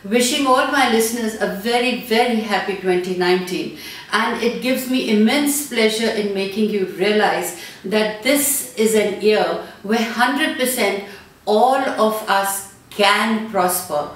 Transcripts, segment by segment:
Wishing all my listeners a very, very happy 2019, and it gives me immense pleasure in making you realize that this is an year where 100% all of us can prosper.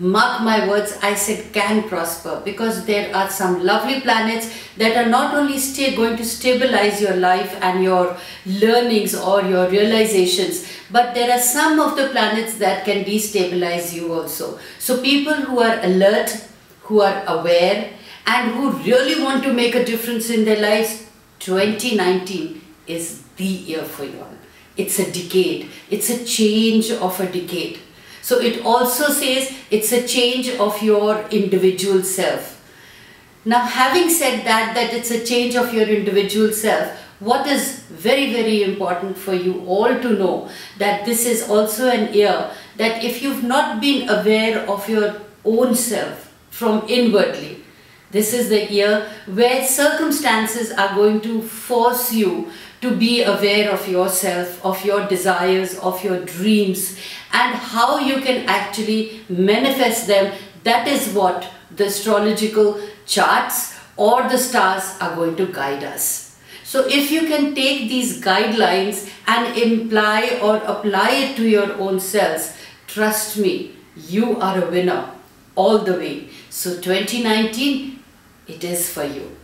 Mark my words, I said can prosper, because there are some lovely planets that are not only going to stabilize your life and your learnings or your realizations, but there are some of the planets that can destabilize you also. So people who are alert, who are aware, and who really want to make a difference in their lives, 2019 is the year for you all. It's a decade. It's a change of a decade. So it also says it's a change of your individual self. Now, having said that it's a change of your individual self, what is very, very important for you all to know, that this is also an year that if you've not been aware of your own self from inwardly, this is the year where circumstances are going to force you to be aware of yourself, of your desires, of your dreams, and how you can actually manifest them. That is what the astrological charts or the stars are going to guide us. So if you can take these guidelines and imply or apply it to your own selves, trust me, you are a winner all the way. So 2019, it is for you.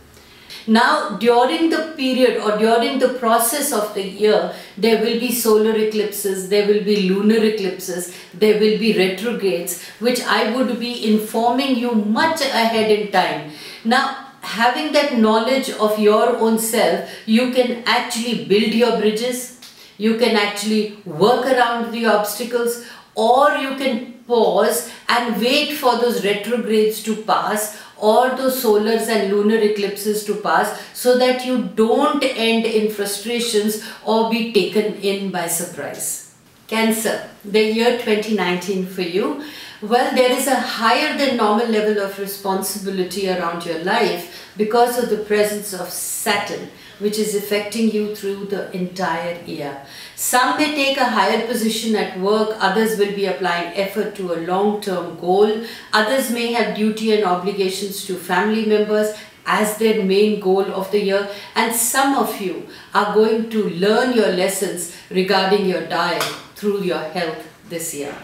Now, during the period or during the process of the year, there will be solar eclipses, there will be lunar eclipses, there will be retrogrades, which I would be informing you much ahead in time. Now, having that knowledge of your own self, you can actually build your bridges, you can actually work around the obstacles, or you can pause and wait for those retrogrades to pass, or those solars and lunar eclipses to pass, so that you don't end in frustrations or be taken in by surprise. Cancer, the year 2019 for you. Well, there is a higher than normal level of responsibility around your life because of the presence of Saturn, which is affecting you through the entire year. Some may take a higher position at work, others will be applying effort to a long-term goal, others may have duty and obligations to family members as their main goal of the year, and some of you are going to learn your lessons regarding your diet through your health this year.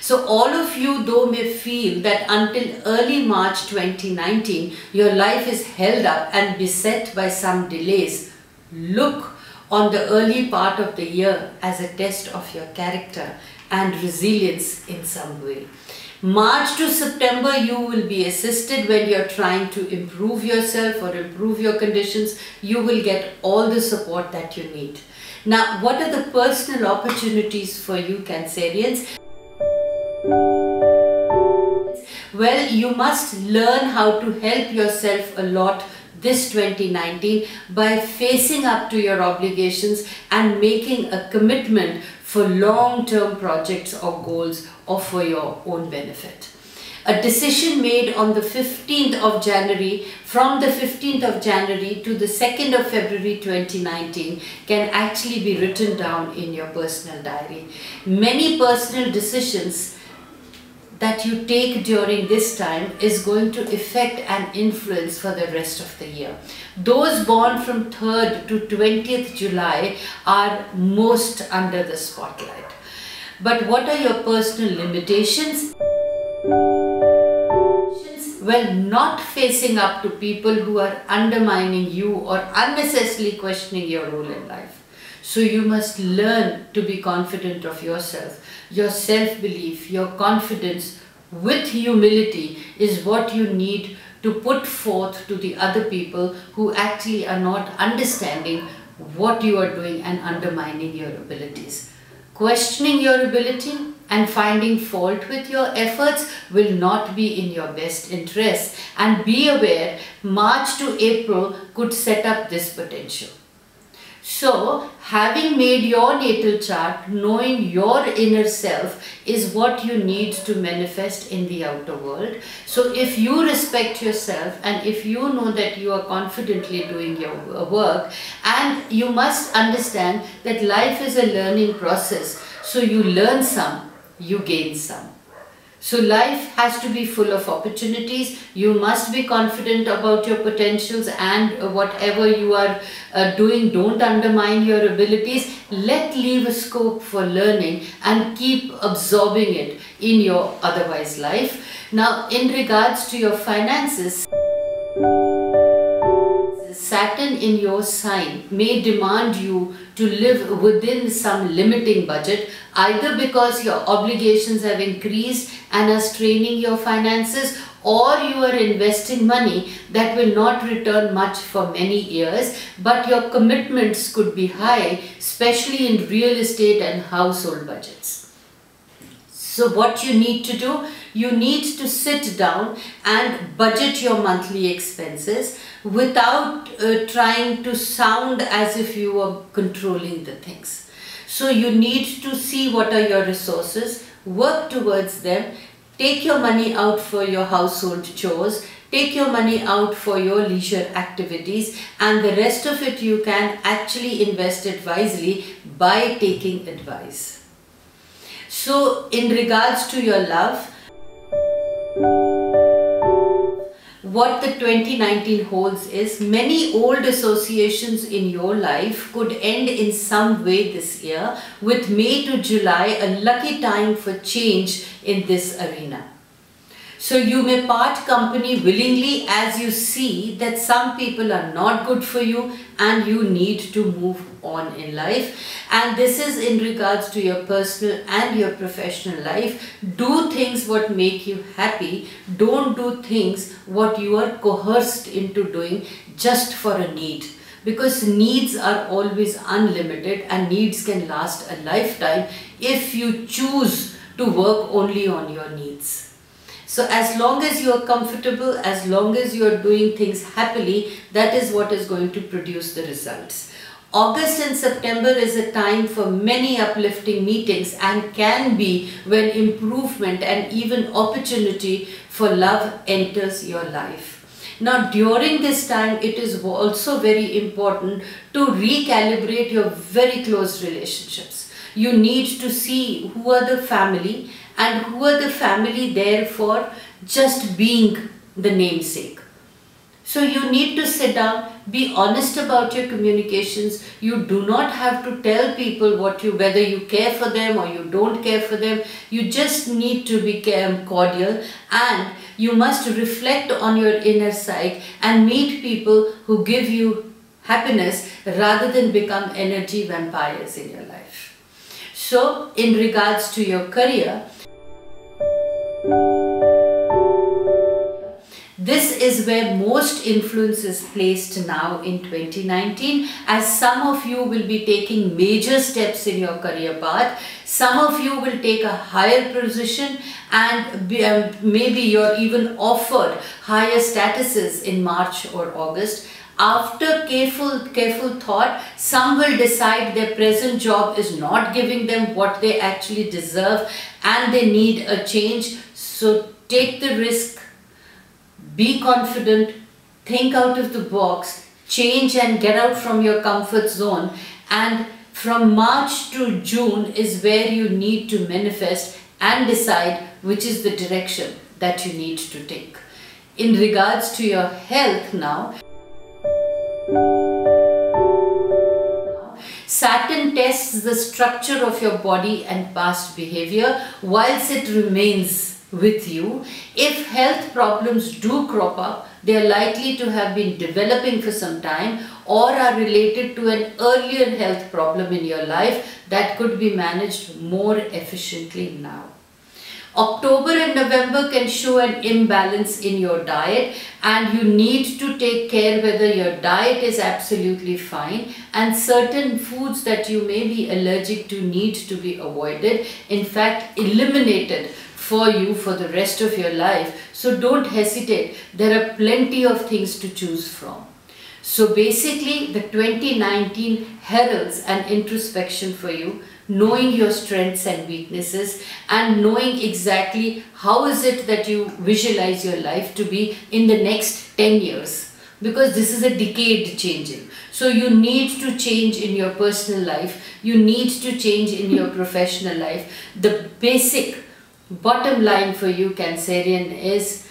So all of you though may feel that until early March 2019, your life is held up and beset by some delays. Look on the early part of the year as a test of your character and resilience in some way. March to September, you will be assisted when you're trying to improve yourself or improve your conditions. You will get all the support that you need. Now, what are the personal opportunities for you, Cancerians? Well, you must learn how to help yourself a lot this 2019 by facing up to your obligations and making a commitment for long-term projects or goals or for your own benefit. A decision made on the 15th of January, from the 15th of January to the 2nd of February 2019 can actually be written down in your personal diary. Many personal decisions that you take during this time is going to affect and influence for the rest of the year. Those born from 3rd to 20th July are most under the spotlight. But what are your personal limitations? Well, not facing up to people who are undermining you or unnecessarily questioning your role in life. So you must learn to be confident of yourself. Your self-belief, your confidence with humility is what you need to put forth to the other people who actually are not understanding what you are doing and undermining your abilities. Questioning your ability and finding fault with your efforts will not be in your best interest, and be aware March to April could set up this potential. So, having made your natal chart, knowing your inner self is what you need to manifest in the outer world. So, if you respect yourself and if you know that you are confidently doing your work, and you must understand that life is a learning process, so you learn some, you gain some. So life has to be full of opportunities. You must be confident about your potentials, and whatever you are doing, don't undermine your abilities. Leave a scope for learning and keep absorbing it in your otherwise life. Now, in regards to your finances, Saturn in your sign may demand you to live within some limiting budget, either because your obligations have increased and are straining your finances, or you are investing money that will not return much for many years, but your commitments could be high, especially in real estate and household budgets. So what you need to do, you need to sit down and budget your monthly expenses without trying to sound as if you are controlling the things. So you need to see what are your resources, work towards them, take your money out for your household chores, take your money out for your leisure activities, and the rest of it you can actually invest it wisely by taking advice. So in regards to your love, what the 2019 holds is many old associations in your life could end in some way this year, with May to July a lucky time for change in this arena. So you may part company willingly as you see that some people are not good for you and you need to move on in life. And this is in regards to your personal and your professional life. Do things what make you happy. Don't do things what you are coerced into doing just for a need. Because needs are always unlimited and needs can last a lifetime if you choose to work only on your needs. So as long as you are comfortable, as long as you are doing things happily, that is what is going to produce the results. August and September is a time for many uplifting meetings and can be when improvement and even opportunity for love enters your life. Now during this time, it is also very important to recalibrate your very close relationships. You need to see who are the family and who are the family there for just being the namesake. So you need to sit down, be honest about your communications. You do not have to tell people whether you care for them or you don't care for them. You just need to be cordial, and you must reflect on your inner psyche and meet people who give you happiness rather than become energy vampires in your life. So in regards to your career, this is where most influence is placed now in 2019, as some of you will be taking major steps in your career path. Some of you will take a higher position and maybe you're even offered higher statuses in March or August. After careful thought, some will decide their present job is not giving them what they actually deserve and they need a change. So take the risk, be confident, think out of the box, change and get out from your comfort zone. And from March to June is where you need to manifest and decide which is the direction that you need to take. In regards to your health now, Saturn tests the structure of your body and past behavior whilst it remains with you. If health problems do crop up, they are likely to have been developing for some time or are related to an earlier health problem in your life that could be managed more efficiently now. October and November can show an imbalance in your diet, and you need to take care whether your diet is absolutely fine, and certain foods that you may be allergic to need to be avoided, in fact eliminated for you for the rest of your life. So don't hesitate, there are plenty of things to choose from. So basically the 2019 heralds an introspection for you, knowing your strengths and weaknesses and knowing exactly how is it that you visualize your life to be in the next 10 years, because this is a decade changing. So you need to change in your personal life, you need to change in your professional life. The basic Bottom line for you, Cancerian, is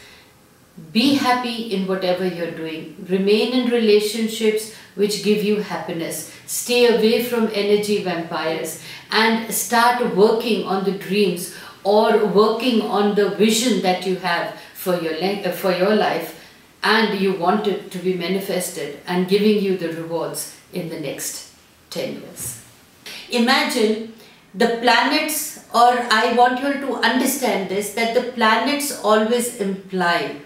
be happy in whatever you're doing. Remain in relationships which give you happiness. Stay away from energy vampires and start working on the dreams or working on the vision that you have for your life, and you want it to be manifested and giving you the rewards in the next 10 years. Imagine the planets, or I want you to understand this, that the planets always imply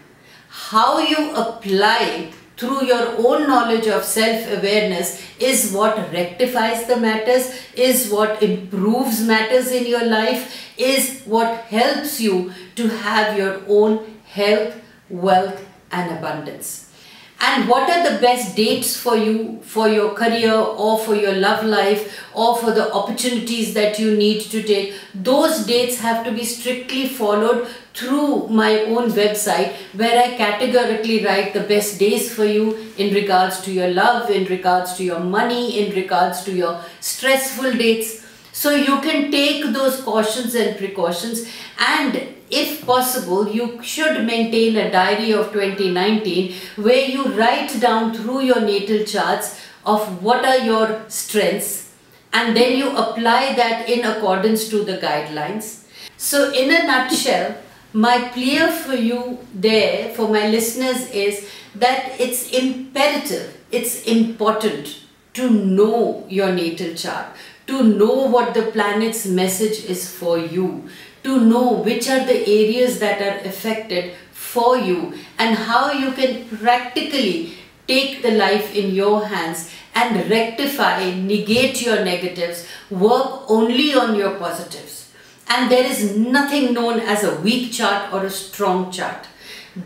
how you apply through your own knowledge of self-awareness is what rectifies the matters, is what improves matters in your life, is what helps you to have your own health, wealth and abundance. And what are the best dates for you, for your career or for your love life or for the opportunities that you need to take? Those dates have to be strictly followed through my own website, where I categorically write the best days for you in regards to your love, in regards to your money, in regards to your stressful dates. So you can take those cautions and precautions, and if possible, you should maintain a diary of 2019 where you write down through your natal charts of what are your strengths, and then you apply that in accordance to the guidelines. So in a nutshell, my plea for you there, for my listeners, is that it's imperative, it's important to know your natal chart, to know what the planet's message is for you, to know which are the areas that are affected for you and how you can practically take the life in your hands and rectify, negate your negatives, work only on your positives. And there is nothing known as a weak chart or a strong chart.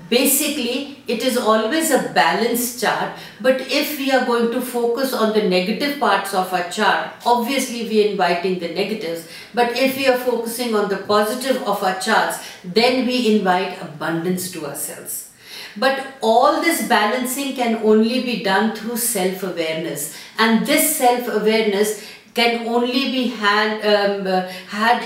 Basically, it is always a balanced chart, but if we are going to focus on the negative parts of our chart, obviously we are inviting the negatives, but if we are focusing on the positive of our charts, then we invite abundance to ourselves. But all this balancing can only be done through self-awareness, and this self-awareness can only be had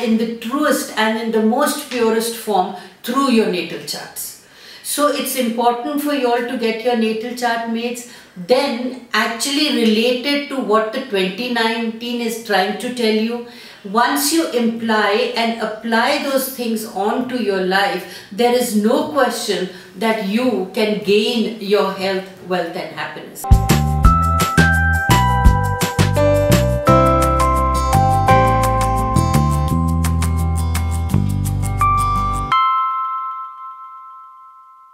in the truest and in the most purest form through your natal charts. So it's important for you all to get your natal chart, mates, then actually related to what the 2019 is trying to tell you. Once you imply and apply those things onto your life, there is no question that you can gain your health, wealth and happiness.